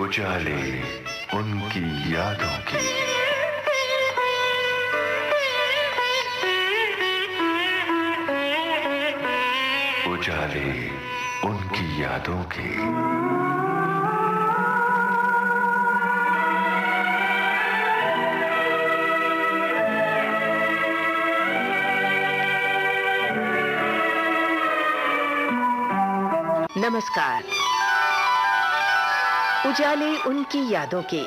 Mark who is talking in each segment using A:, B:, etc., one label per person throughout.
A: उजाले उनकी यादों के। उजाले उनकी यादों के।
B: नमस्कार। उजाले उनकी यादों के।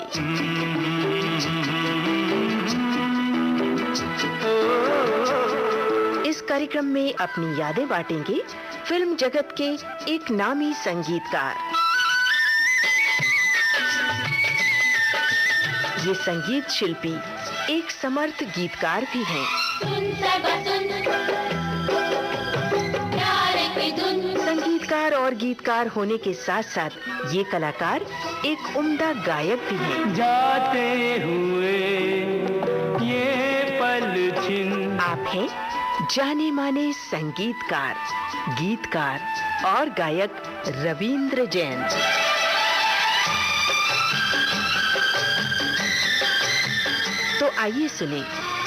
B: इस कार्यक्रम में अपनी यादें बांटेंगे फिल्म जगत के एक नामी संगीतकार। ये संगीत शिल्पी एक समर्थ गीतकार भी हैं। संगीतकार और गीतकार होने के साथ साथ ये कलाकार एक उम्दा गायक भी हैं।
C: जाते हुए ये पल छिन।
B: आप हैं जाने माने संगीतकार, गीतकार और गायक रविंद्र जैन। तो आइए सुने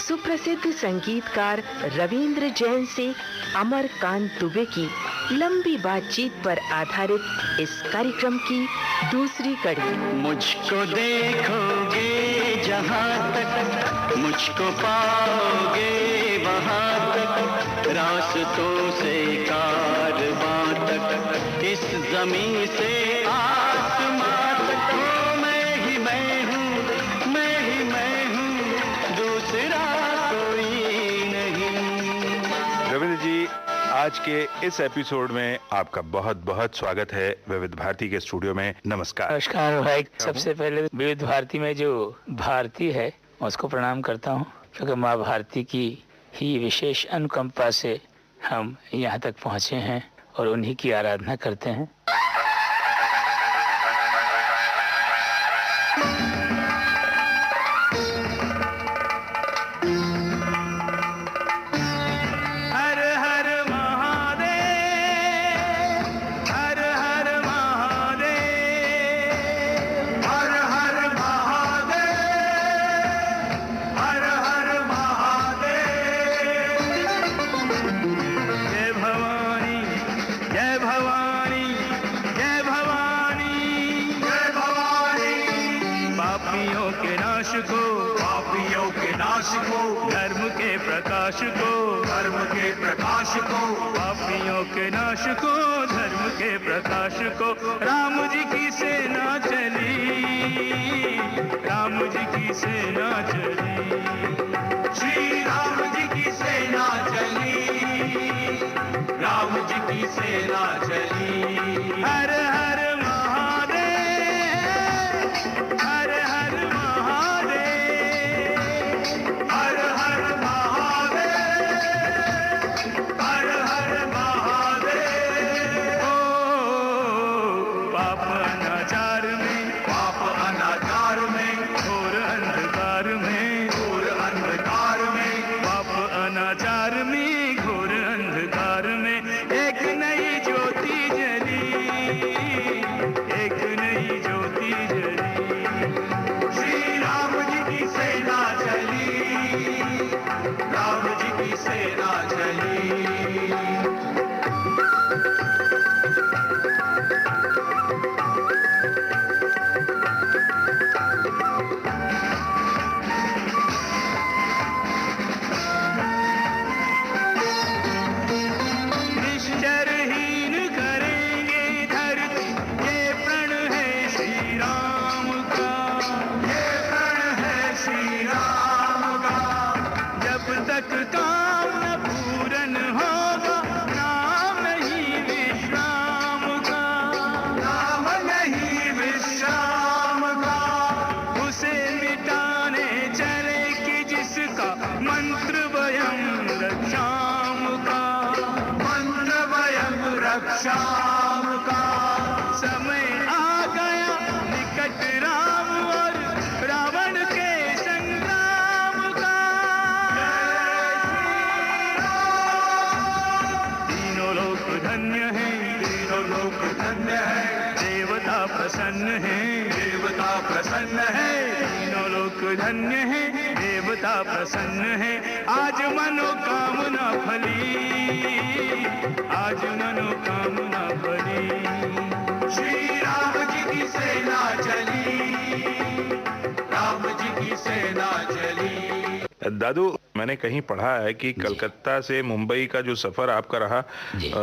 B: सुप्रसिद्ध संगीतकार रविंद्र जैन से अमरकांत दुबे की लंबी बातचीत पर आधारित इस कार्यक्रम की दूसरी कड़ी।
C: मुझको देखोगे जहाँ तक, मुझको पाओगे वहाँ तक, रास्तों से कारवां तक, इस जमीन से आसमां तक, मैं ही मैं हूँ, मैं ही मैं हूँ, दूसरा कोई नहीं।
D: रविंद्र जी, आज के इस एपिसोड में आपका बहुत बहुत स्वागत है विविध भारती के स्टूडियो में। नमस्कार।
E: नमस्कार भाई। सबसे पहले विविध भारती में जो भारती है उसको प्रणाम करता हूँ, क्योंकि माँ भारती की ही विशेष अनुकंपा से हम यहाँ तक पहुँचे हैं और उन्हीं की आराधना करते हैं।
C: धर्म के प्रकाश को, पापियों के नाश को, धर्म के प्रकाश को, राम जी की सेना चली, राम जी की सेना चली, श्री राम जी की सेना चली, राम जी की सेना चली। हर हर शाम का समय आ गया, निकट राम और रावण के संग्राम का। जय प्रसन्न है, तीनों लोक धन्य है, देवता प्रसन्न है, आज मनोकामना फली, आज मनोकामना फली। श्री राम जी की सेना चली, राम जी की सेना चली।
D: दादू, मैंने कहीं पढ़ा है कि कलकत्ता से मुंबई का जो सफर आपका रहा,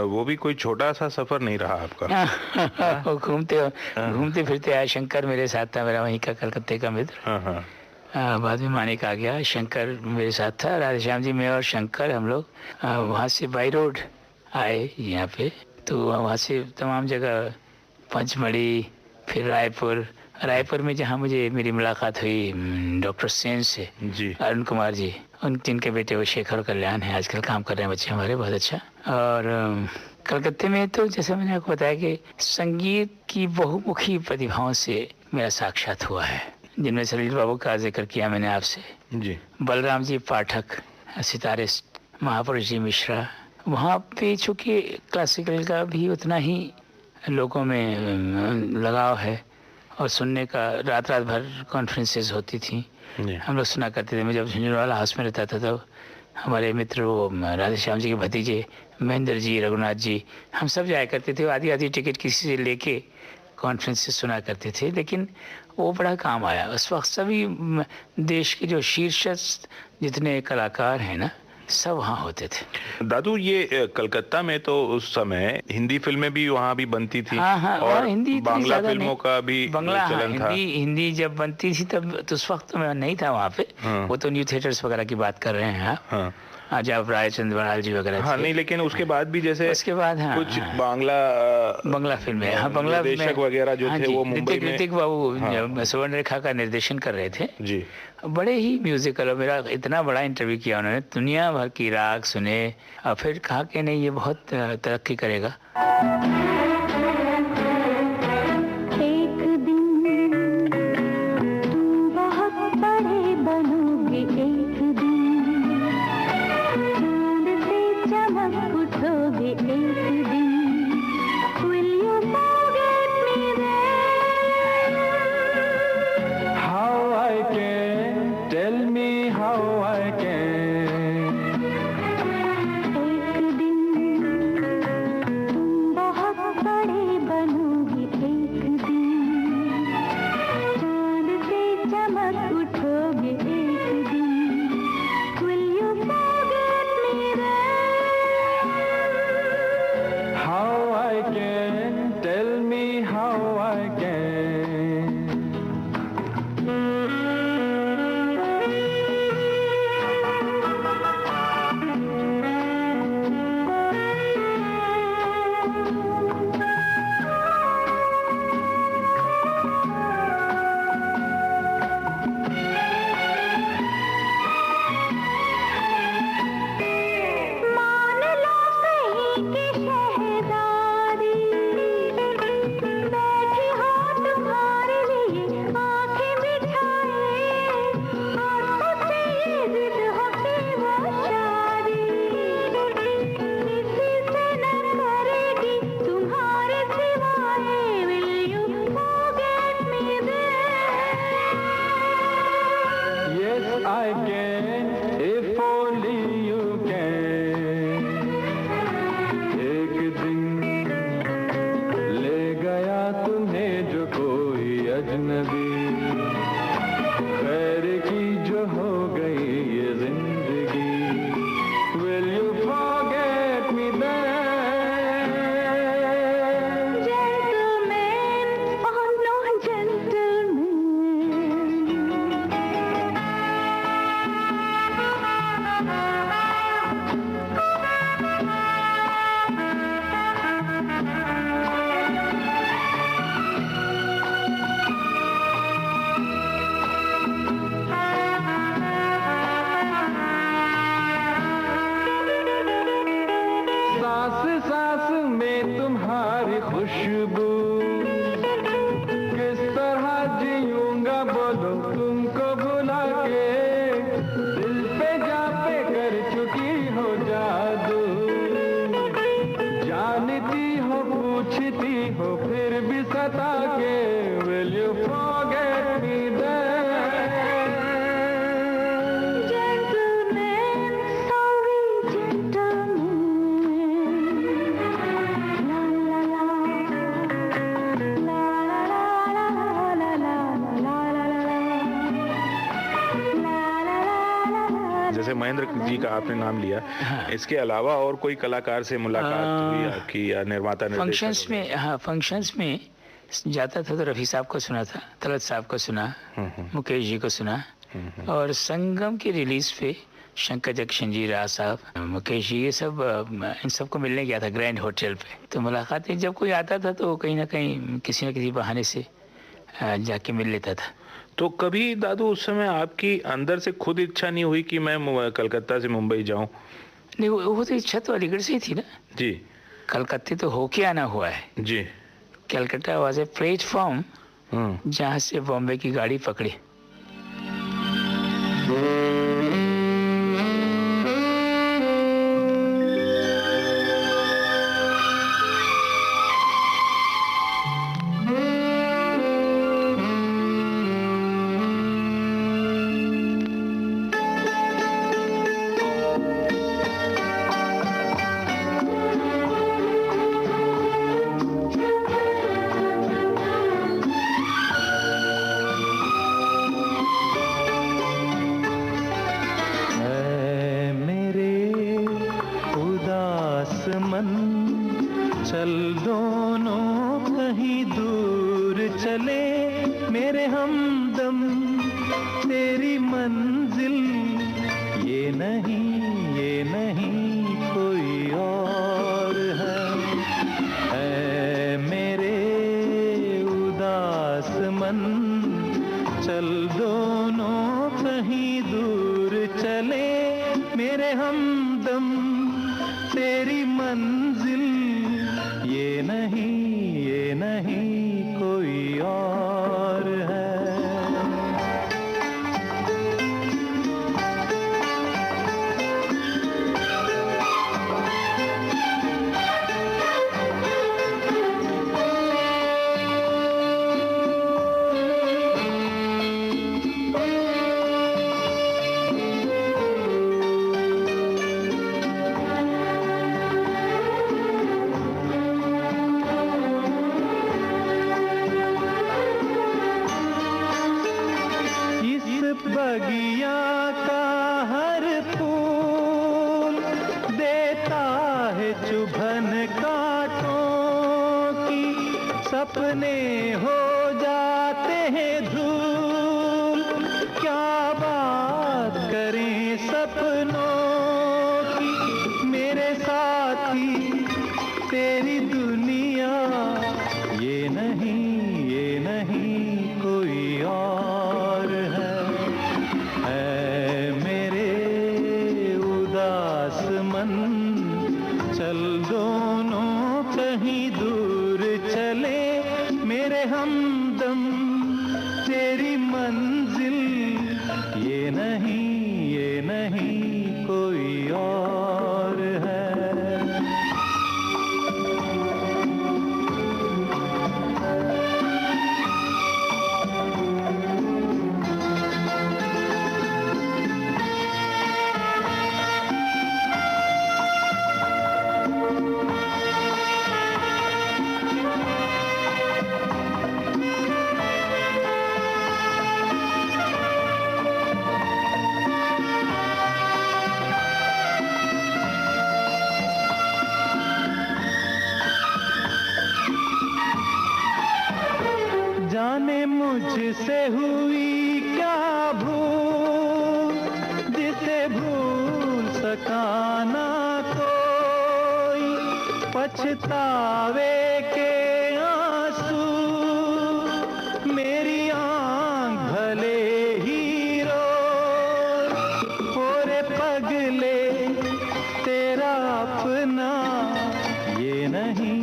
D: वो भी कोई छोटा सा सफर नहीं रहा आपका।
E: वो घूमते फिरते आया। शंकर मेरे साथ था, मेरा वहीं का कलकत्ते का मित्र। बाद में मानिक आ गया, शंकर मेरे साथ था, राधेश्याम जी, मैं और शंकर, हम लोग वहाँ से बाई रोड आए यहाँ पे। तो वहाँ से तमाम जगह, पंचमढ़ी, फिर रायपुर में जहाँ मुझे मेरी मुलाकात हुई डॉक्टर सेन से,
D: जी,
E: अरुण कुमार जी, जिनके बेटे वो शेखर और कल्याण है, आजकल काम कर रहे हैं बच्चे हमारे, बहुत अच्छा। और कलकत्ते में तो जैसे मैंने आपको बताया कि संगीत की बहुमुखी प्रतिभाओं से मेरा साक्षात हुआ है, जिनमें सलील बाबू का जिक्र किया मैंने आपसे,
D: जी,
E: बलराम जी पाठक, सितारिस्ट, महापुरुष जी मिश्रा। वहाँ पे चूँकि क्लासिकल का भी उतना ही लोगों में लगाव है, और सुनने का रात भर कॉन्फ्रेंसेस होती थी, हम लोग सुना करते थे। मैं जब झुंझुनवाला हाउस में रहता था तो हमारे मित्र वो राधेश्याम जी के भतीजे महेंद्र जी, रघुनाथ जी, हम सब जाया करते थे, आधी टिकट किसी से लेके कॉन्फ्रेंसेस सुना करते थे। लेकिन वो बड़ा काम आया उस वक्त। सभी देश के जो शीर्षस्थ जितने कलाकार हैं ना, सब वहाँ होते थे।
D: दादू, ये कलकत्ता में तो उस समय हिंदी फिल्में भी वहाँ भी बनती थी,
E: हाँ,
D: और
E: हिंदी
D: बांग्ला फिल्मों का भी चलन था।
E: हिंदी जब बनती थी तब तो उस वक्त मैं नहीं था वहाँ पे। वो तो न्यू थिएटर्स वगैरह की बात कर रहे हैं आप। जब राय चंद्रवाल जी वगैरह थे।
D: नहीं, लेकिन उसके बाद भी जैसे
E: उसके बाद
D: कुछ बांग्ला
E: फिल्में, बांग्ला
D: निर्देशक वगैरह जो थे वो मुंबई में,
E: ऋतिक बाबू स्वर्ण रेखा का निर्देशन कर रहे थे
D: जी।
E: बड़े ही म्यूजिकल, और मेरा इतना बड़ा इंटरव्यू किया उन्होंने, दुनिया भर की राग सुने, और फिर कहा कि नहीं ये बहुत तरक्की करेगा।
D: जैसे महेंद्र जी का आपने नाम लिया, इसके अलावा और कोई कलाकार से मुलाकात हुई आपकी या निर्माता निर्देशक
E: फंक्शंस
D: वगैरह?
E: में, हाँ फंक्शंस में जाता था तो रफ़ी साहब को सुना था, तलत साहब को सुना, मुकेश जी को सुना, और संगम की रिलीज पे शंकर जगशन जी, राज साहब, मुकेश जी, ये सब इन सबको मिलने गया था ग्रैंड होटल पे। तो मुलाकातें जब कोई आता था तो कहीं ना कहीं किसी न किसी बहाने से जाके मिल लेता था।
D: तो कभी दादू उस समय आपकी अंदर से खुद इच्छा नहीं हुई कि मैं कलकत्ता से मुंबई जाऊं?
E: नहीं, वो तो इच्छा तो अलीगढ़ से ही थी ना
D: जी
E: कलकत्ते तो होके आना हुआ है।
D: जी।
E: कलकत्ता वाज ए प्लेटफॉर्म जहाँ से बॉम्बे की गाड़ी पकड़ी।
C: चल दोनों कहीं दूर चले मेरे हमदम, तेरी मंजिल ये नहीं कोई और है मेरे उदास मन। चल दोनों कहीं दूर चले मेरे हमदम, तेरी मंजिल ये नहीं कोई और है। बगिया का हर फूल देता है चुभन कांटों की, सपने हो जाते हैं धूल, क्या बात करें सपनों की। मेरे साथी तेरी दुनिया ये नहीं कोई और है मेरे उदास मन। चल दोनों कहीं दूर चले मेरे हमदम, तेरी मंजिल ये नहीं कोई और है। जाने मुझसे हुई क्या भूल, जिसे भूल सका ना कोई, पछतावे के आंसू मेरी आंख भले ही रो। ओरे पगले तेरा अपना ये नहीं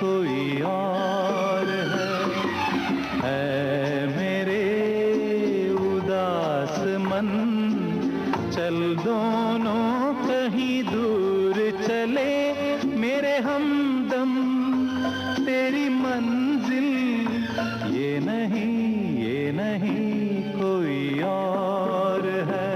C: कोई और है मेरे उदास मन। चल दोनों कहीं दूर चले मेरे हमदम, तेरी मंजिल ये नहीं कोई और है।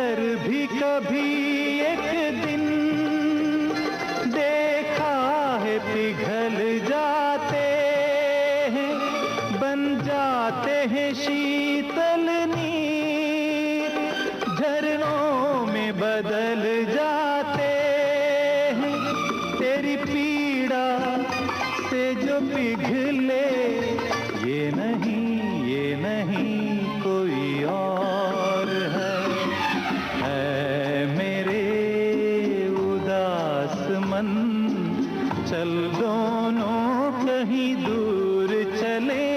C: घर भी कभी एक दिन देखा है पिघल जाते हैं, बन जाते हैं शीतल नीर, झरनों में बदल जाते हैं। तेरी पीड़ा से जो पिघले ये नहीं कोई और है मेरे उदास मन। चल दोनों कहीं दूर चले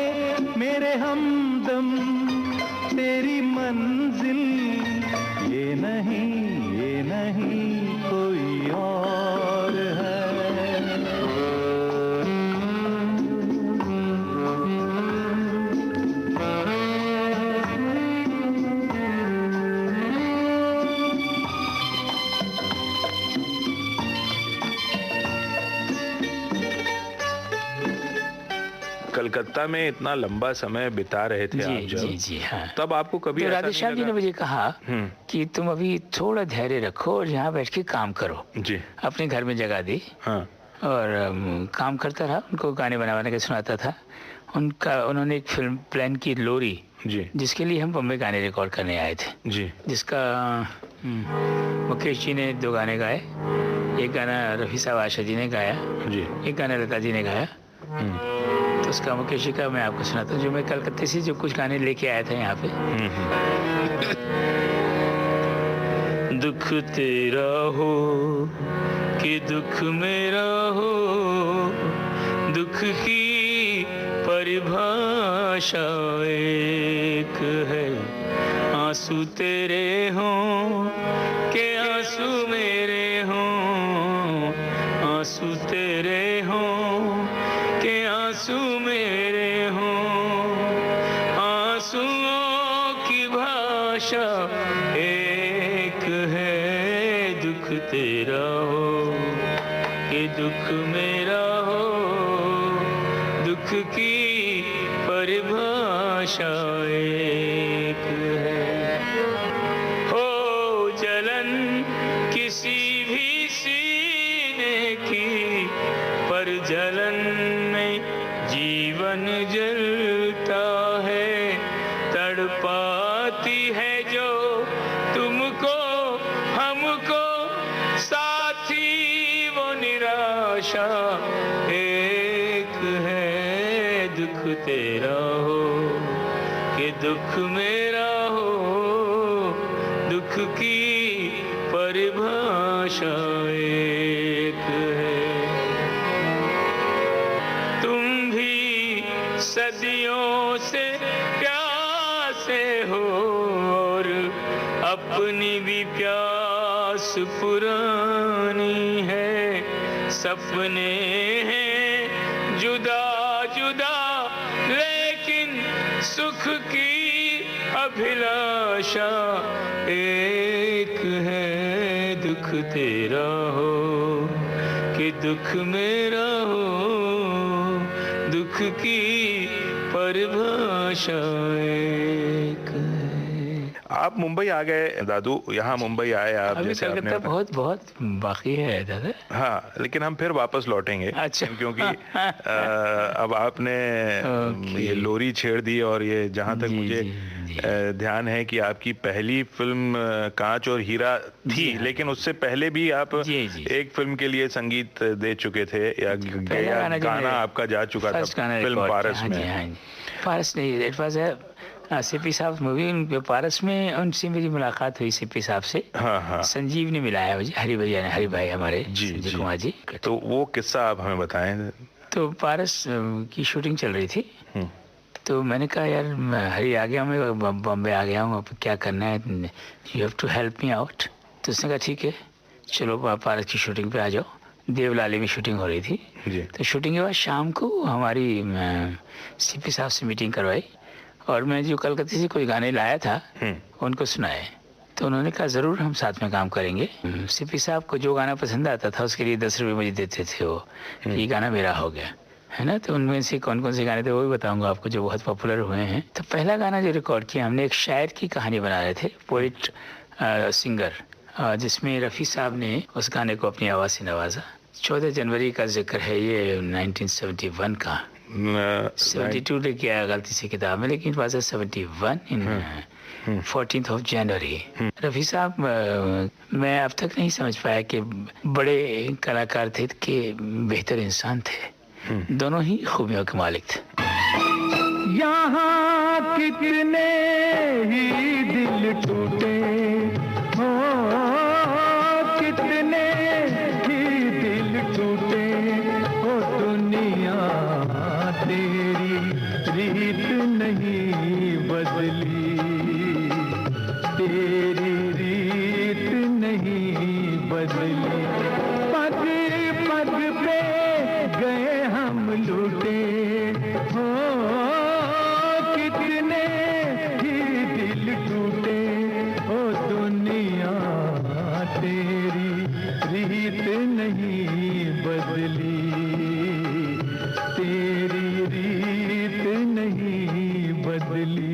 C: मेरे हमदम, तेरी मंजिल ये नहीं कोई और है।
D: कलकत्ता में इतना लंबा समय बिता रहे थे आप जब,
E: जी हाँ।
D: तब आपको कभी
E: तो
D: ऐसा
E: राधे
D: नहीं
E: श्याम जी ने
D: लगा?
E: मुझे कहा कि तुम अभी थोड़ा धैर्य रखो और यहाँ बैठ के काम करो।
D: जी
E: अपने घर में जगह दी
D: हाँ
E: और काम करता रहा, उनको गाने बना के सुनाता था। उन्होंने एक फिल्म प्लान की, लोरी,
D: जी
E: जिसके लिए हम बम्बई गाने रिकॉर्ड करने आए थे,
D: जी
E: जिसका मुकेश जी ने 2 गाने गाए। एक गाना रफ़ी साहब आशा जी ने गाया,
D: जी
E: एक गाना लता जी ने गाया। तो उसका मुकेश जी का मैं आपको सुनाता हूँ, जो मैं कलकत्ते से जो कुछ गाने लेके आया था यहाँ पे। दुख तेरा हो कि दुख मेरा हो, दुख की परिभाषा एक है। आंसू तेरे हों कि आंसू मेरे हों, आंसू तेरे हों कि आंसू मेरे हों, आंसुओं की भाषा एक है। दुख तेरा हो कि दुख मेरा हो, दुख की परिभाषा एक है। हो जलन किसी भी सीने की, पर जलन में जीवन जलता है। तड़पाती है जो तुमको हमको साथी, वो निराशा एक है। दुख तेरा हो कि दुख मेरा हो, दुख की परिभाषा एक है। तुम भी सदियों से प्यासे हो और अपनी भी प्यास पुरानी है। सपने हैं जुदा जुदा लेकिन सुख की अभिलाषा एक है। दुख तेरा हो कि दुख मेरा हो, दुख की परिभाषा एक है।
D: आप मुंबई आ गए दादू, यहाँ मुंबई आए आप,
E: अभी
D: जैसे आपने
E: कलकत्ता
D: बताया।
E: बहुत बहुत बाकी है दादा।
D: हाँ, लेकिन हम फिर वापस लौटेंगे।
E: अच्छा।
D: क्योंकि अब आपने ये लोरी छेड़ दी, और ये जहाँ तक
E: जी,
D: मुझे
E: जी।
D: ध्यान है कि आपकी पहली फिल्म कांच और हीरा थी, लेकिन उससे पहले भी आप
E: जी।
D: एक फिल्म के लिए संगीत दे चुके थे, या
E: पहला गाना जो
D: गाना
E: मेरे-
D: आपका जा चुका था
E: फर्स्ट गाना
D: फिल्म
E: रिकॉर्ड
D: पारस
E: किया।
D: में।
E: हाँ जी। पारस नहीं, इट वाज सीपी साहब मूवी। पारस में उनसे मेरी मुलाकात हुई सीपी साहब से।
D: हाँ हाँ
E: संजीव ने मिलाया मुझे, हरि भैया ने, हरि भाई हमारे
D: जी,
E: संजीव
D: जी।
E: कुमार जी।
D: तो वो किस्सा आप हमें बताएं।
E: तो पारस की शूटिंग चल रही थी। तो मैंने कहा यार मैं हरी आ गया, मैं बॉम्बे आ गया हूँ, अब क्या करना है, you have to help me out. तो उसने कहा ठीक है चलो पारस की शूटिंग पे आ जाओ। देवलाली में शूटिंग हो रही थी
D: जी।
E: तो शूटिंग के बाद शाम को हमारी सीपी साहब से मीटिंग करवाई, और मैं जो कलकत्ते से कोई गाने लाया था उनको सुनाए। तो उन्होंने कहा ज़रूर हम साथ में काम करेंगे। सीपी साहब को जो गाना पसंद आता था उसके लिए 10 रुपये मुझे देते थे वो, ये गाना मेरा हो गया है ना। तो उनमें से कौन कौन से गाने थे वो भी बताऊंगा आपको जो बहुत पॉपुलर हुए हैं। तो पहला गाना जो रिकॉर्ड किया हमने, एक शायर की कहानी बना रहे थे, पोइट सिंगर, जिसमें रफ़ी साहब ने उस गाने को अपनी आवाज़ से नवाजा। 14 जनवरी का जिक्र है ये 1971 का। 72 लिख गया गलती से किताब में, लेकिन was 71 in 14th of January। Rafi साहब मैं अब तक नहीं समझ पाया कि बड़े कलाकार थे कि बेहतर इंसान थे। दोनों ही खूबियों के मालिक थे।
C: यहाँ कितने ही दिल टूटे हो, कितने ही दिल टूटे हो, दुनिया तेरी रीत नहीं बदली, तेरी रीत नहीं बदली। पग पग पे गए हम लूटे हो, कितने ही दिल टूटे हो, दुनिया तेरी रीत नहीं बदली, तेरी रीत नहीं बदली।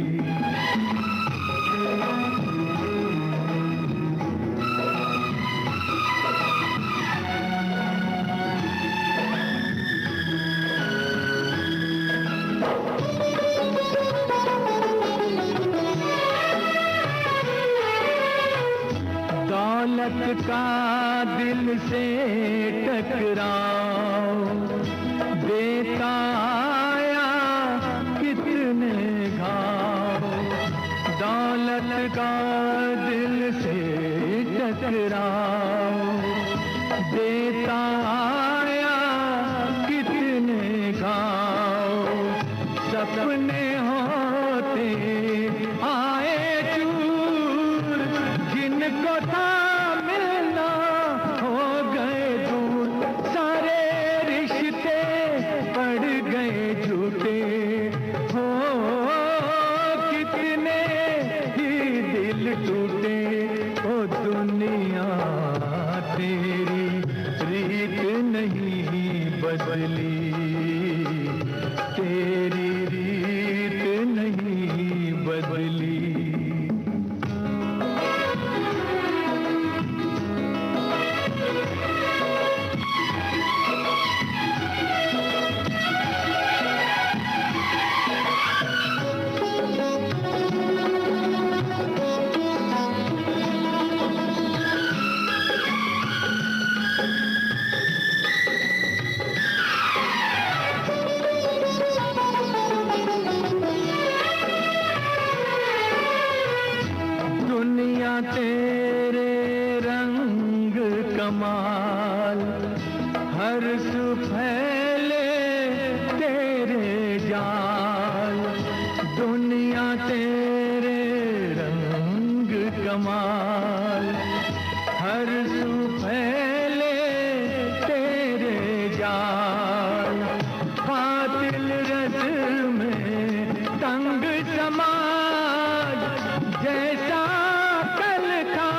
C: दौलत का दिल से टकराओ देता आया कितने घाव, दौलत का दिल से टकराओ देता आया कितने घाव, सपने होते आए चूर, जिनको था मिलना हो गए दूर, सारे रिश्ते पड़ गए झूठे हो, कितने ही दिल टूटे हो, दुनिया तेरी रीत नहीं बदली, तेरी रीत नहीं बदली। दुनिया तेरे रंग कमाल, हर सुफैले तेरे जाल, दुनिया तेरे रंग कमाल, हर सुफैले तेरे जाल, कातिल रज़ में तंग समाज, जैसा कल था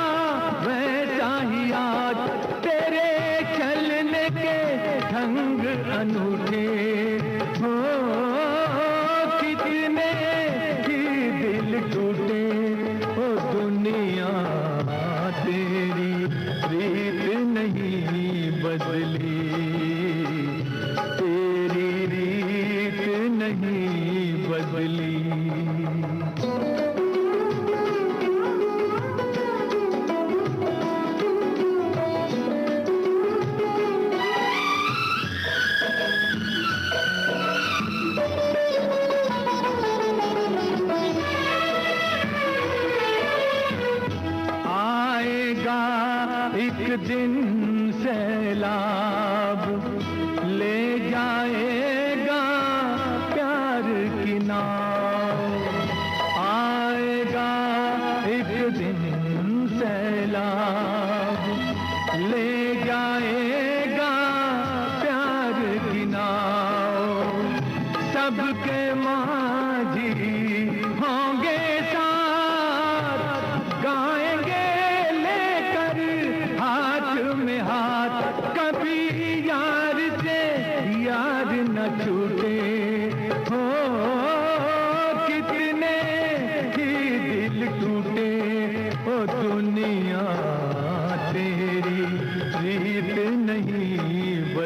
C: वैसा ही आज, तेरे चलने के ढंग अनूठे हो, कितने ही दिल टूटे हो, दुनिया तेरी रीत नहीं बदली, तेरी रीत नहीं बदली। आएगा एक दिन सैलाब, ले जाएगा प्यार की नाव, आएगा एक दिन सैलाब, ले जाएगा प्यार की नाव, सबके माझी होंगे साथ, गाएंगे लेकर हाथ में हाथ, कभी यार से यार न छूटे हो, कितने ही दिल टूटे हो, दुनिया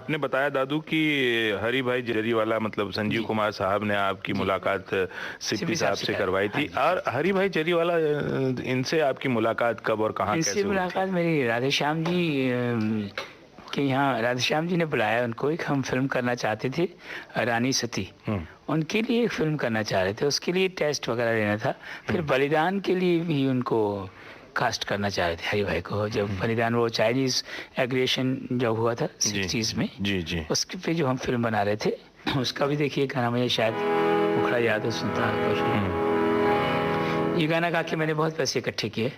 D: आपने बताया दादू कि हरि भाई जरीवाला मतलब संजीव कुमार साहब ने आपकी मुलाकात सिप्पी साहब से करवाई थी। और हरि भाई जरीवाला, इनसे आपकी मुलाकात कब और कहाँ कैसे
E: इनसे
D: हुई
E: मुलाकात मेरी राधेश्याम जी के यहाँ, राधेश्याम जी ने बुलाया उनको। एक हम फिल्म करना चाहते थे, रानी सती, उनके लिए एक फिल्म करना चाह रहे थे, उसके लिए टेस्ट वगैरह लेना था। फिर बलिदान के लिए भी उनको कास्ट करना चाह रहे थे हरि भाई को। जब बलिदान वो चाइनीज एग्रेशन जब हुआ था 60s में,
D: जी जी,
E: उसके पे जो हम फिल्म बना रहे थे, उसका भी देखिए गाना मुझे शायद मुखड़ा याद हो, सुनता है। ये गाना गा के मैंने बहुत पैसे इकट्ठे किए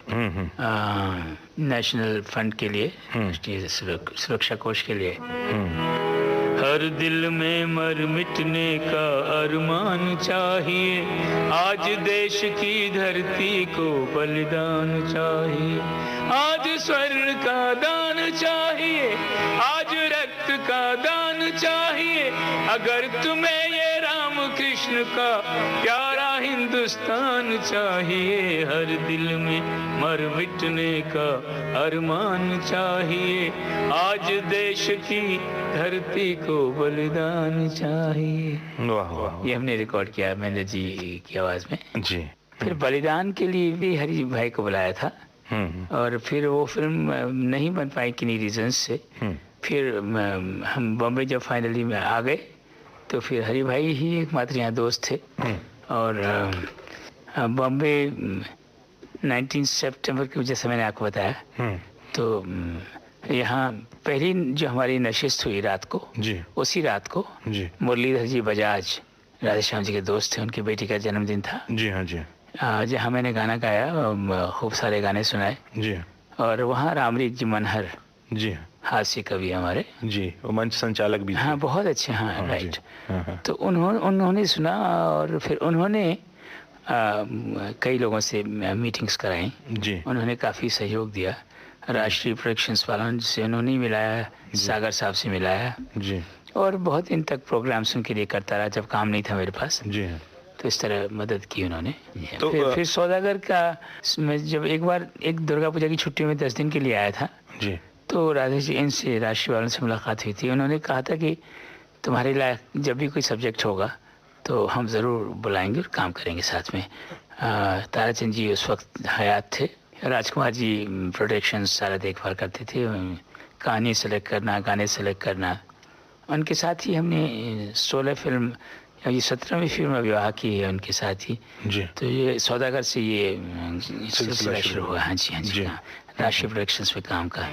E: नेशनल फंड के लिए, राष्ट्रीय सुरक्षा कोष के लिए। हर दिल में मर मिटने का अरमान चाहिए, आज देश की धरती को बलिदान चाहिए, आज स्वर्ण का दान चाहिए, आज रक्त का दान चाहिए, अगर तुम्हें ये राम कृष्ण का प्यारा हिंदुस्तान चाहिए। हर दिल में मर मिटने का अरमान चाहिए, आज देश की धरती को बलिदान चाहिए।
D: वाह वाह,
E: ये हमने रिकॉर्ड किया महेंद्र जी की आवाज में
D: जी।
E: फिर बलिदान के लिए भी हरि भाई को बुलाया था, और फिर वो फिल्म नहीं बन पाई किन्हीं रीजंस से। फिर हम बॉम्बे जब फाइनली में आ गए, तो फिर हरि भाई ही एकमात्र यहाँ दोस्त थे। और बॉम्बे 19 सितंबर की, जैसे मैंने आपको बताया, तो यहाँ पहली जो हमारी नशिस्त हुई रात को
D: जी,
E: उसी रात को
D: जी,
E: मुरलीधर जी बजाज राधेश्याम जी के दोस्त थे, उनकी बेटी का जन्मदिन था।
D: जी हाँ जी,
E: जहाँ मैंने गाना गाया, खूब सारे गाने सुनाए।
D: जी,
E: और वहाँ रामरीत जी मनहर,
D: जी
E: हास्य कवि हमारे,
D: जी, वो मंच संचालक भी थे।
E: हाँ बहुत अच्छे, हाँ राइट।
D: हाँ।
E: तो उन्होंने सुना, और फिर उन्होंने कई लोगों से मीटिंग्स कराई।
D: जी,
E: उन्होंने काफ़ी सहयोग दिया। राष्ट्रीय प्रोडक्शंस वालों से उन्होंने मिलाया, सागर साहब से मिलाया,
D: जी,
E: और बहुत दिन तक प्रोग्राम्स उनके लिए करता रहा जब काम नहीं था मेरे पास।
D: जी।
E: तो इस तरह मदद की उन्होंने।
D: तो
E: फिर सौदागर का, मैं जब एक बार एक दुर्गा पूजा की छुट्टी में 10 दिन के लिए आया था,
D: जी,
E: तो राधे जी इनसे, राष्ट्रीय वालों से मुलाकात हुई थी। उन्होंने कहा था कि तुम्हारे लायक जब भी कोई सब्जेक्ट होगा तो हम ज़रूर बुलाएंगे और काम करेंगे साथ में। ताराचंद जी उस वक्त हयात थे, राजकुमार जी प्रोडक्शन सारा देखभाल करते थे, कहानी सेलेक्ट करना, गाने सेलेक्ट करना। उनके साथ ही हमने 16 फिल्म, ये 17वीं फिल्म विवाह की है उनके साथ ही।
D: जी।
E: तो ये सौदागर से ये सिलसिला शुरू हुआ। हाँ जी, हाँ जी, हाँ, राष्ट्रीय प्रोडक्शंस पे काम का।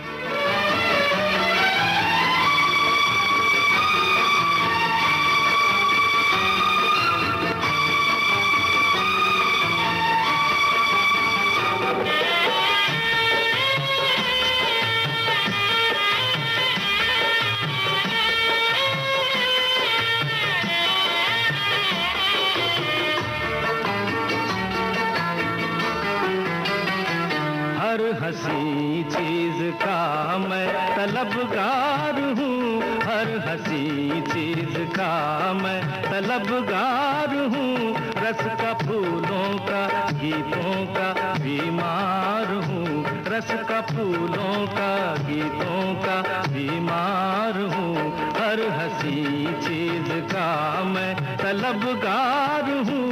C: हसी चीज का मैं तलबगार हूँ, हर हसी चीज का मैं तलबगार हूँ, रस का फूलों का गीतों का बीमार हूँ, रस का फूलों का गीतों का बीमार हूँ, हर हसी चीज का मैं तलबगार हूँ।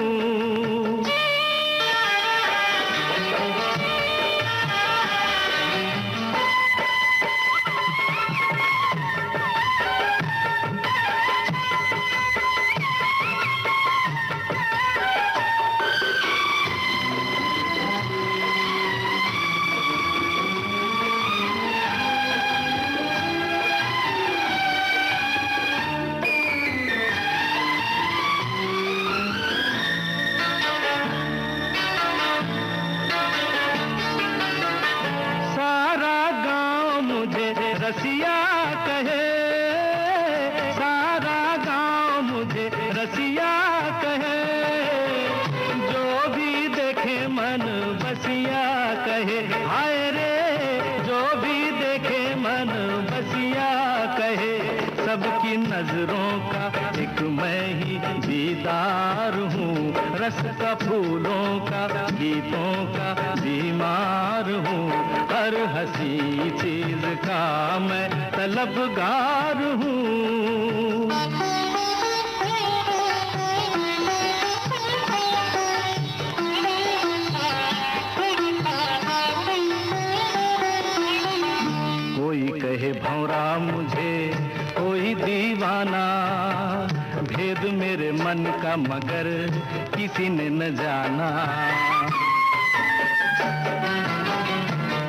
C: रसिया कहे, सारा गांव मुझे रसिया कहे, जो भी देखे मन बसिया कहे, हाय रे जो भी देखे मन बसिया कहे, सबकी नजरों का एक मैं ही दीदार हूँ, रस का फूलों का गीतों का बीमार हूँ, हर हंसी चीज का मैं तलबगार हूँ। कोई कहे भौरा मुझे, कोई दीवाना, भेद मेरे मन का मगर किसी ने न जाना।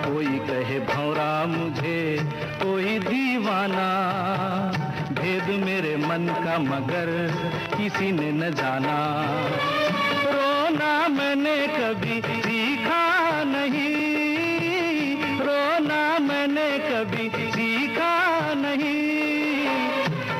C: कोई कहे भौरा मुझे, कोई दीवाना, भेद मेरे मन का मगर किसी ने न जाना। रोना मैंने कभी सीखा नहीं, रोना मैंने कभी सीखा नहीं,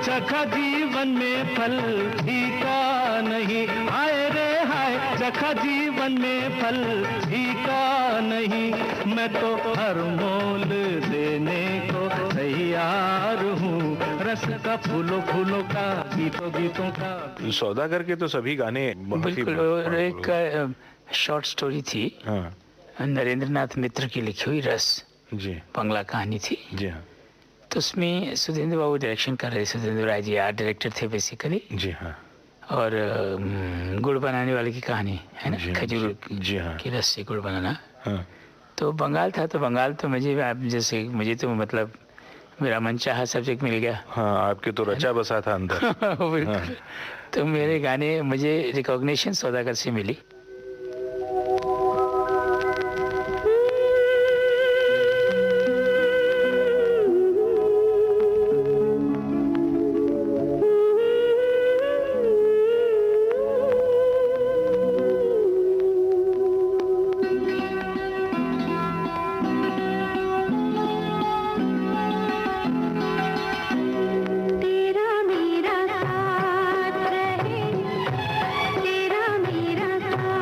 C: चखा जीवन में फल फीका नहीं। हाय रे हाय, चखा जीवन में फल फीका नहीं। मैं तो हर मोल देने को तैयार हूँ, रस का फूलों फूलों का, गीतों गीतों का।
D: सौदागर के तो सभी गाने बहुत ही
E: बिल्कुल। और एक शॉर्ट स्टोरी थी,
D: हाँ
E: नरेंद्रनाथ मित्र की लिखी हुई रस,
D: जी
E: बंगला कहानी थी।
D: जी हाँ
E: तो उसमें सुधींद्र बाबू डायरेक्शन कर रहे, सुधींद्र राय जी आर्ट डायरेक्टर थे बेसिकली।
D: जी हाँ
E: और गुड़ बनाने वाले की कहानी है ना,
D: जी,
E: खजूर
D: जी हाँ
E: की रस से गुड़ बनाना।
D: हाँ
E: तो बंगाल था, तो बंगाल तो मुझे आप जैसे, मुझे तो मतलब मेरा मनचाहा सब्जेक्ट मिल गया।
D: हाँ, आपके तो रचा बसा था अंदर।
E: बिल्कुल। तो मेरे गाने, मुझे रिकॉग्निशन सौदागर से मिली।
F: तेरा मेरा साथ रहे, तेरा मेरा साथ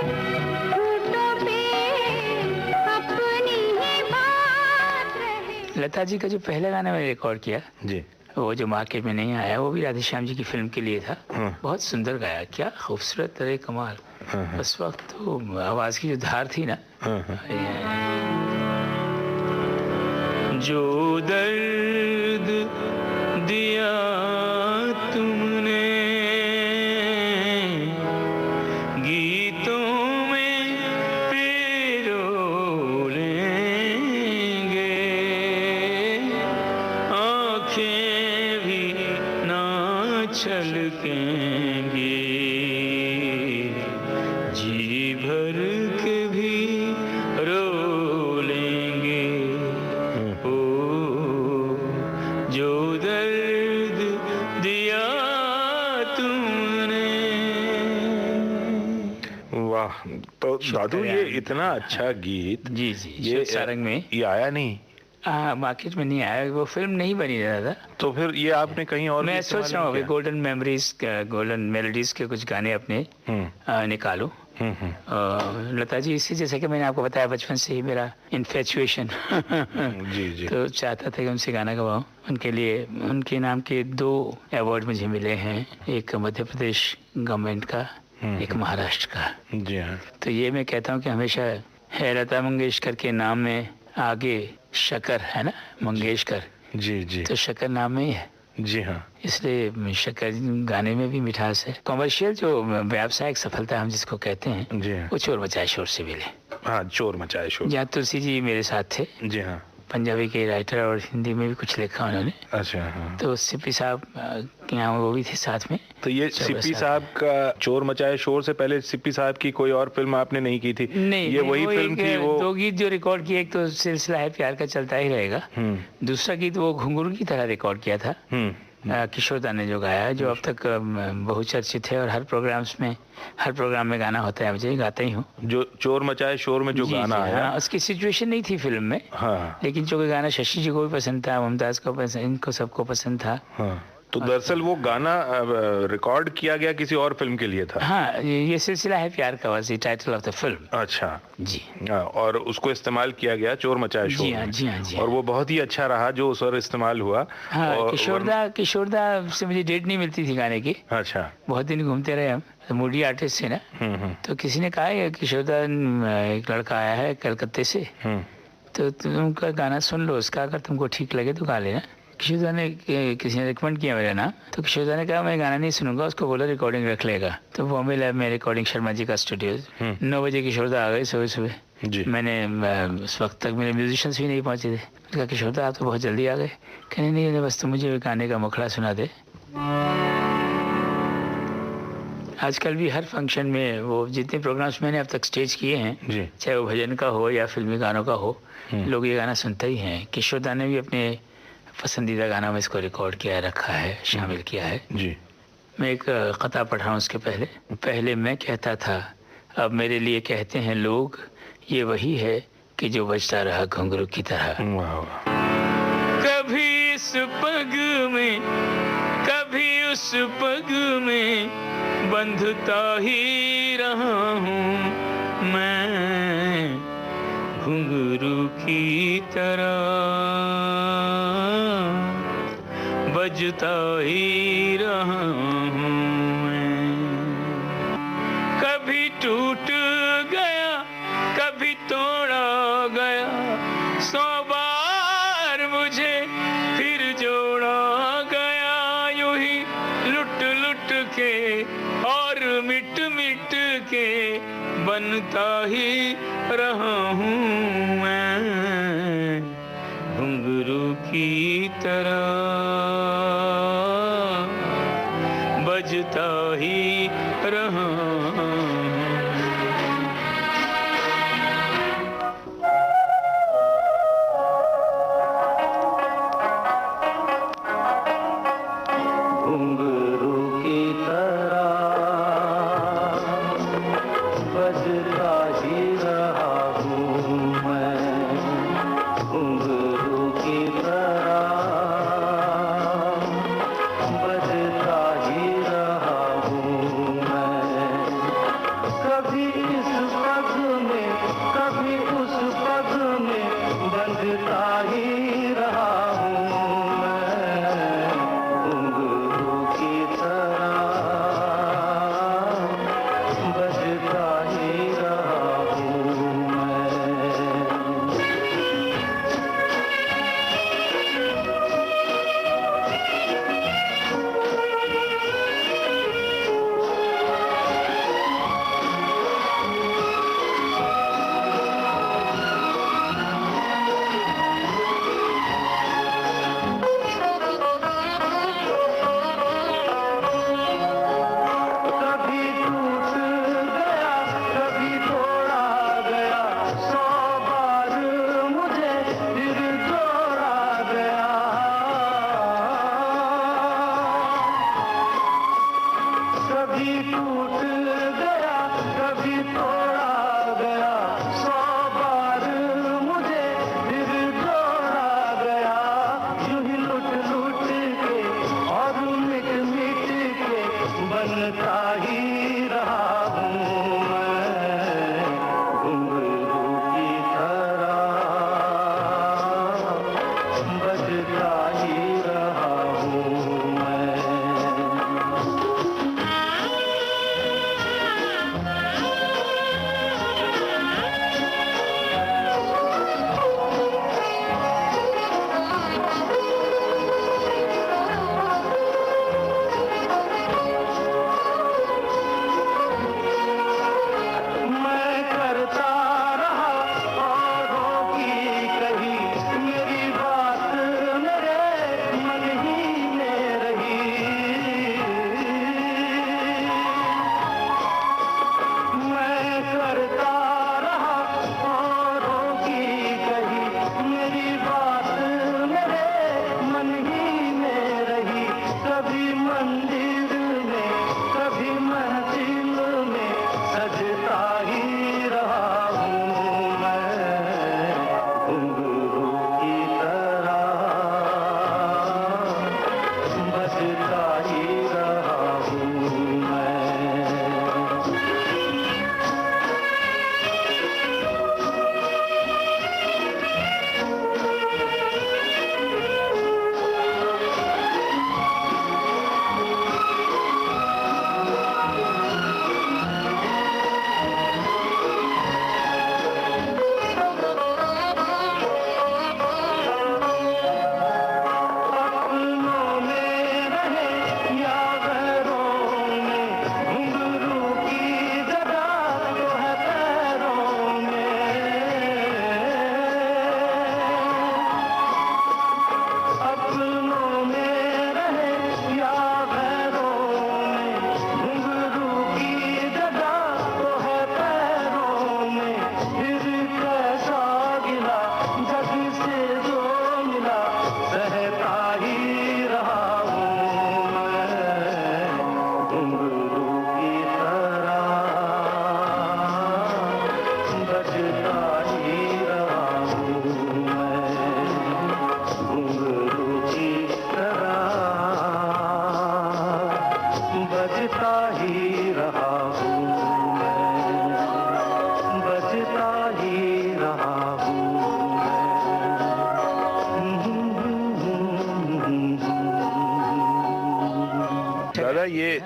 F: होठों पे अपनी ही बात रहे।
E: लता जी का जो पहला गाना मैंने रिकॉर्ड किया,
D: जी,
E: वो जो मार्केट में नहीं आया, वो भी राधे श्याम जी की फिल्म के लिए था। बहुत सुंदर गाया, क्या खूबसूरत तरह कमाल। उस वक्त तो आवाज की जो धार थी ना,
C: जो दर्द दिया तुमने गीतों में पिरो लेंगे, आँखें भी ना छलकेंगी, जी भर के भी रो लेंगे। ओ जो दर्द दिया तुमने।
D: वाह। तो दादू ये इतना अच्छा गीत,
E: जी जी,
D: ये
E: सारंग में
D: ये आया नहीं,
E: मार्केट में नहीं आया, वो फिल्म नहीं बनी दादा।
D: तो फिर ये आपने कहीं और
E: मैं
D: भी
E: सोच
D: इस्तेमाल
E: रहा हूँ
D: नहीं
E: अभी गोल्डन मेमोरीज, गोल्डन मेलोडीज के कुछ गाने अपने निकालूं। लता जी, इसी जैसे कि मैंने आपको बताया, बचपन से ही मेरा इन्फेचुएशन
D: किया? जी जी।
E: तो चाहता था कि उनसे गाना गवाऊं। उनके लिए उनके नाम के 2 अवार्ड मुझे मिले हैं, एक मध्य प्रदेश गवर्नमेंट का, एक महाराष्ट्र का।
D: जी हाँ।
E: तो ये मैं कहता हूँ कि हमेशा है लता मंगेशकर के नाम में आगे शकर है ना, मंगेशकर,
D: जी जी।
E: तो शकर नाम में ही है,
D: जी हाँ।
E: इसलिए शकर गाने में भी मिठास है। कमर्शियल जो व्यावसायिक सफलता हम जिसको कहते हैं,
D: जी हाँ।
E: वो चोर मचाए शोर से मिले।
D: हाँ, चोर मचाए शोर।
E: जहाँ तुलसी जी मेरे साथ थे,
D: जी हाँ।
E: पंजाबी के राइटर, और हिंदी में भी कुछ लिखा उन्होंने।
D: अच्छा हाँ।
E: तो सिप्पी साहब के यहाँ वो भी थे साथ में।
D: तो ये सिप्पी साहब का चोर मचाए शोर से पहले सिप्पी साहब की कोई और फिल्म आपने नहीं की थी?
E: नहीं,
D: ये वही फिल्म थी। वो
E: 2 गीत जो रिकॉर्ड किए, एक तो सिलसिला है प्यार का चलता ही रहेगा, दूसरा गीत वो घुंघरू की तरह रिकॉर्ड किया था, किशोर दा ने जो गाया है, जो अब तक बहुचर्चित है और हर प्रोग्राम में गाना होता है, मुझे गाता ही हूँ।
D: जो चोर मचाए शोर में जो गाना आया,
E: हाँ, उसकी सिचुएशन नहीं थी फिल्म में,
D: हाँ
E: लेकिन जो गाना शशि जी को भी पसंद था, मुमताज को पसंद, इनको सबको पसंद था।
D: हाँ। तो दरअसल वो गाना रिकॉर्ड किया गया किसी और फिल्म के लिए था।
E: हाँ, ये सिलसिला है प्यार का, वैसे टाइटल ऑफ द फिल्म।
D: अच्छा
E: जी
D: हाँ, और उसको इस्तेमाल किया गया चोर मचाए शोर
E: जी हाँ
D: में।
E: जी हाँ जी हाँ।
D: और वो बहुत ही अच्छा रहा जो उस पर इस्तेमाल हुआ।
E: हाँ,
D: और
E: किशोरदा से मुझे डेट नहीं मिलती थी गाने की।
D: अच्छा।
E: बहुत दिन घूमते रहे हम, तो मूडी आर्टिस्ट थे ना। तो किसी ने कहा है किशोरदा, एक लड़का आया है कलकत्ते से, तो तुम उनका गाना सुन लो, उसका अगर तुमको ठीक लगे तो गा लेना। किशोरदा ने, किसी ने रिकमेंड किया मेरा नाम, तो किशोरदा ने कहा मैं गाना नहीं सुनूंगा, उसको बोला रिकॉर्डिंग रख लेगा। तो बॉम्बे लैब में रिकॉर्डिंग शर्मा जी का स्टूडियो, 9 बजे किशोरदा आ गए सुबह सुबह।
D: जी।
E: मैंने उस वक्त तक मेरे म्यूजिशियंस भी नहीं पहुंचे थे। कहा किशोरदा आप तो बहुत जल्दी आ गए। कहने नहीं, बस तुम मुझे गाने का मुखड़ा सुना दे। आजकल भी हर फंक्शन में, वो जितने प्रोग्राम्स मैंने अब तक स्टेज किए हैं, चाहे वो भजन का हो या फिल्मी गानों का हो, लोग ये गाना सुनते ही हैं। किशोरदा ने भी अपने पसंदीदा गाना में इसको रिकॉर्ड किया है, रखा है, शामिल किया है।
D: जी।
E: मैं एक कथा पढ़ रहा हूँ उसके पहले मैं कहता था, अब मेरे लिए कहते हैं लोग, ये वही है कि जो बजता रहा घुंघरू की तरह।
C: कभी इस पग में, कभी उस पग में बंधता ही रहा हूँ मैं, घुंघरू की तरह बजता ही रहा हूँ मैं। कभी टूट गया, कभी तोड़ा गया, 100 बार मुझे फिर जोड़ा गया। यूं ही लुट लुट के और मिट मिट के बनता ही रहा हूँ मैं, घुंघरू की तरह बजता ही रहा हूँ।
G: घुंघरू की तरह बजता ही रहा हूँ मैं, घुंघरू की तरह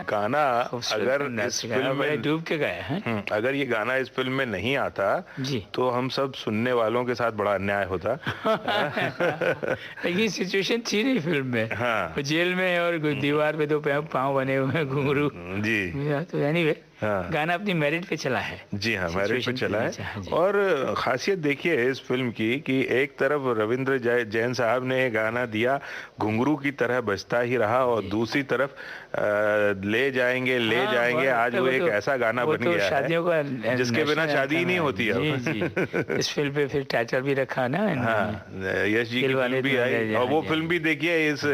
D: गाना अगर इस फिल्म में
E: डूब के गए हैं।
D: अगर ये गाना इस फिल्म में नहीं आता
E: जी
D: तो हम सब सुनने वालों के साथ बड़ा अन्याय होता।
E: ये सिचुएशन थी नहीं फिल्म में।
D: हाँ।
E: वो जेल में और दीवार पे दो पाँव बने हुए हैं घुंघरू।
D: जी
E: तो एनीवे
D: हाँ।
E: गाना अपनी मेरिट पे चला है।
D: जी हाँ, मेरिट पे चला है।
E: जी।
D: और खासियत देखिए इस फिल्म की कि एक तरफ रविंद्र जैन साहब ने गाना दिया, घुंघरू की तरह बजता ही रहा, और दूसरी तरफ ले जाएंगे आज वो एक ऐसा गाना बन गया
E: शादियों
D: है जिसके बिना शादी ही नहीं होती है।
E: जी जी। इस फिल्म पे फिर टाइटल भी रखा ना।
D: हाँ, यश जी की फिल्म भी आई, और वो फिल्म भी देखिए इस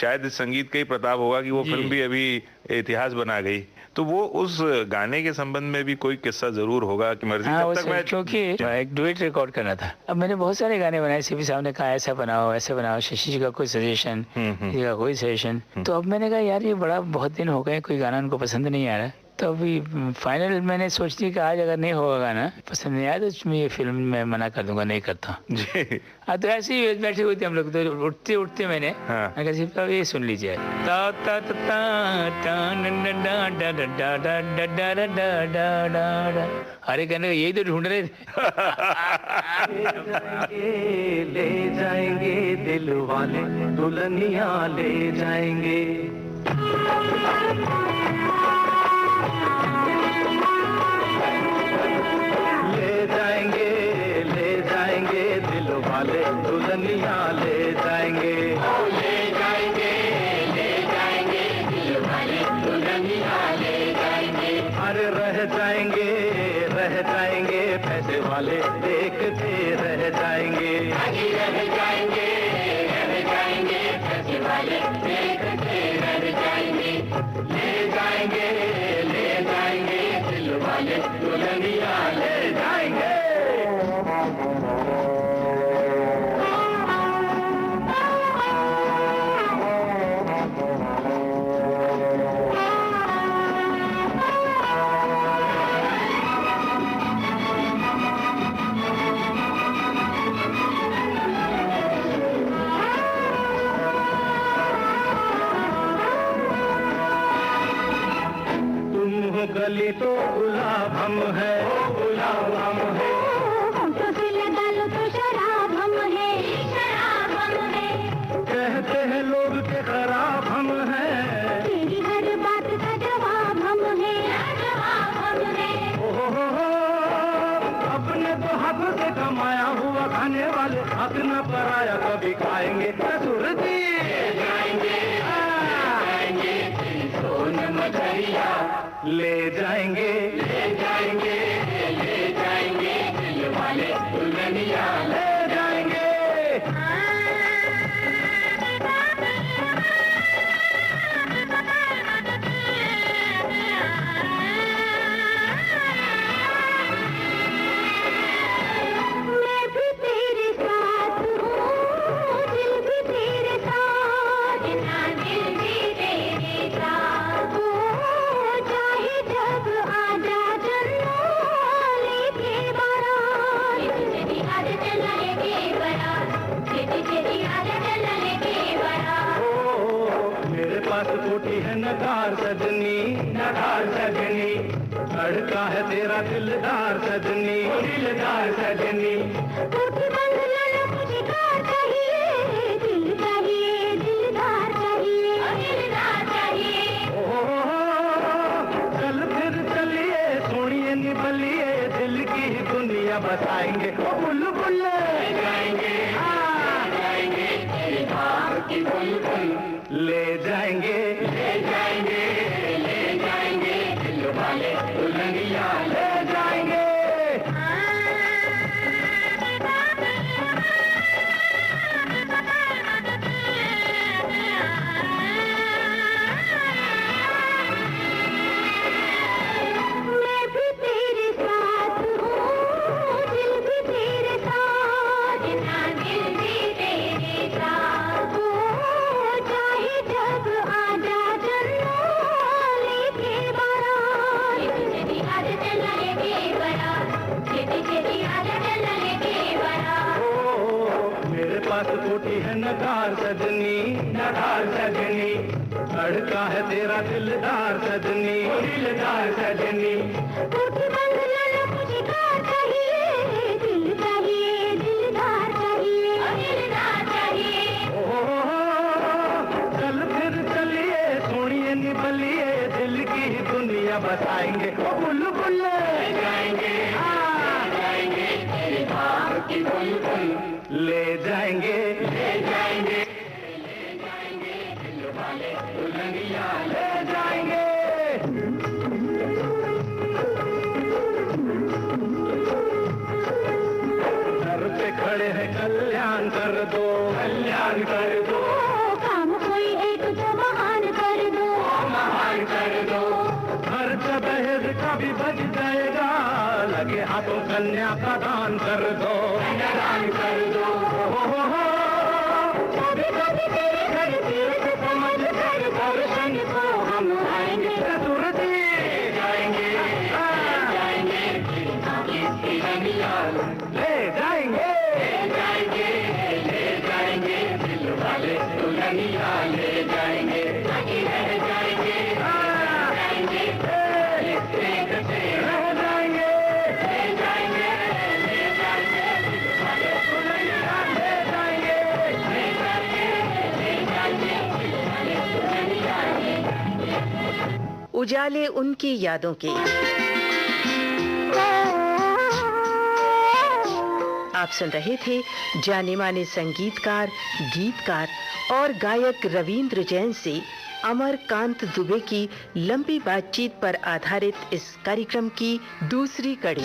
D: शायद इस संगीत का ही प्रताप होगा कि वो फिल्म भी अभी इतिहास बना गई। तो वो उस गाने के संबंध में भी कोई किस्सा जरूर होगा कि मर्जी।
E: हाँ,
D: तब तक मैं
E: क्योंकि एक डुएट रिकॉर्ड करना था। अब मैंने बहुत सारे गाने बनाए, सीपी साहब ने कहा ऐसा बनाओ ऐसे बनाओ, शशि जी का कोई सजेशन, किसी का कोई सजेशन। तो अब मैंने कहा यार ये बड़ा बहुत दिन हो गए कोई गाना उनको पसंद नहीं आ रहा। तो अभी फाइनल मैंने सोच लिया कि आज अगर नहीं होगा गाना पसंद नहीं आया तो मैं ये फिल्म में मना कर दूंगा, नहीं करता।
D: जी
E: हाँ, तो ऐसे ही बैठे हुए थे हम लोग, तो उठते उठते मैंने कहा ये सुन लीजिए। अरे कहने यही तो ढूंढ रहे थे।
G: ले जाएंगे दिल वाले दुल्हनिया ले जाएंगे। ले जाएंगे दिल वाले दुल्हनिया ले जाएंगे। ले जाएंगे दिल वाले दुल्हनिया ले जाएंगे। अरे रह जाएंगे पैसे वाले देखते रह जाएंगे। रह जाएंगे पैसे वाले देखते रह जाएंगे। ले जाएंगे दिल वाले दुल्हनिया ले जाएंगे। गली तो गुलाब हम है, गुलाब हम है। होठों से लगा लो तो शराब हम है, शराब हम है। कहते हैं लोग के खराब हम है, तेरी हर बात का जवाब हम है, जवाब हम है। ओहो अपने तो हक से कमाया हुआ खाने वाले हक न पराया कभी खाएंगे। ससुर जी जाएंगे सोन मछरिया ले जाएंगे दिल वाले दुल्हनिया ले जाएंगे। मैं भी तेरे साथ हूँ, दिल भी तेरे साथ, दिल भी तेरे साथ हो। चाहे जब आजा चलो लेके बारात, तेरी आजा चला लेके बारात, तेरी आजा चला लेके बारात। मेरे पास कोठी है नगार सजनी, नगार सजनी। लड़का है तेरा दिलदार सजनी, दिलदार सजनी। कोठी बंगला ना मुझे कार चाहिए, दिल चाहिए, दिलदार चाहिए, दिलदार चाहिए। चल फिर चलिए सोनिए निबलिए दिल की दुनिया बसाएंगे। बुलबुल जाएंगे तेरी बात की बुलबुल ले जाएंगे दिल वाले दुल्हनिया ले जाएंगे। मैं भी तेरे साथ हूँ, दिल भी तेरे साथ, दिल भी तेरे साथ हो। चाहे जब आजा चलो लेके बारात, तेरी आजा चला लेके बारात, तेरी आजा चला लेके बारात। मेरे पास कोठी है नगार सजनी, नगार सजनी।
C: लड़का है तेरा दिलदार सजनी, दिलदार सजनी।
F: टूटी बंगला ना मुझे कार चाहिए, दिल चाहिए, दिलदार चाहिए, दिलदार चाहिए।
C: चल फिर चलिए सोनिए निबलिए, दिल की दुनिया बसाएंगे बुलबुल जाएंगे, जाएंगे तेरे बाग की बुलबुल ले जाएंगे, ले जाएंगे, ले जाएंगे दिल वाले दुल्हनिया ले जाएंगे। घर पे खड़े हैं कल्याण कर दो, कल्याण कर दो,
F: काम कोई एक जो महान कर दो,
C: महान कर दो। खर्च दहेज का भी बच जाएगा, लगे हाथों कन्या का दान कर दो, दान कर दो।
F: कभी कभी तेरे घर तीर्थ समझ कर दर्शन को हम आएंगे,
C: सूरज जाएंगे, जाएंगे ले जाएंगे, जाएंगे, ले जाएंगे दिल वाले दुल्हनिया ले जाएंगे, रह जाएंगे, जाएंगे रह जाएंगे, ले जाएंगे, ले जाएंगे दिल वाले दुल्हनिया ले जाएंगे, ले जाएंगे, ले जाएंगे दिल वाले दुल्हनिया ले जाएंगे।
B: उजाले उनकी यादों के। आप सुन रहे थे जाने माने संगीतकार, गीतकार और गायक रविंद्र जैन से अमरकांत दुबे की लंबी बातचीत पर आधारित इस कार्यक्रम की दूसरी कड़ी।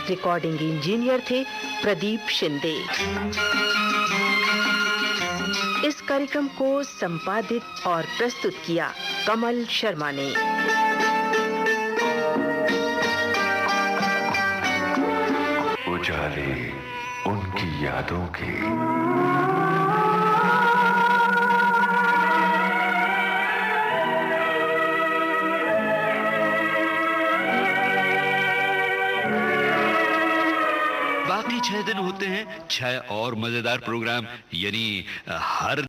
B: रिकॉर्डिंग इंजीनियर थे प्रदीप शिंदे। इस कार्यक्रम को संपादित और प्रस्तुत किया कमल शर्मा ने।
A: उजाले उनकी यादों के।
H: बाकी 6 दिन होते हैं 6 और मजेदार प्रोग्राम, यानी हर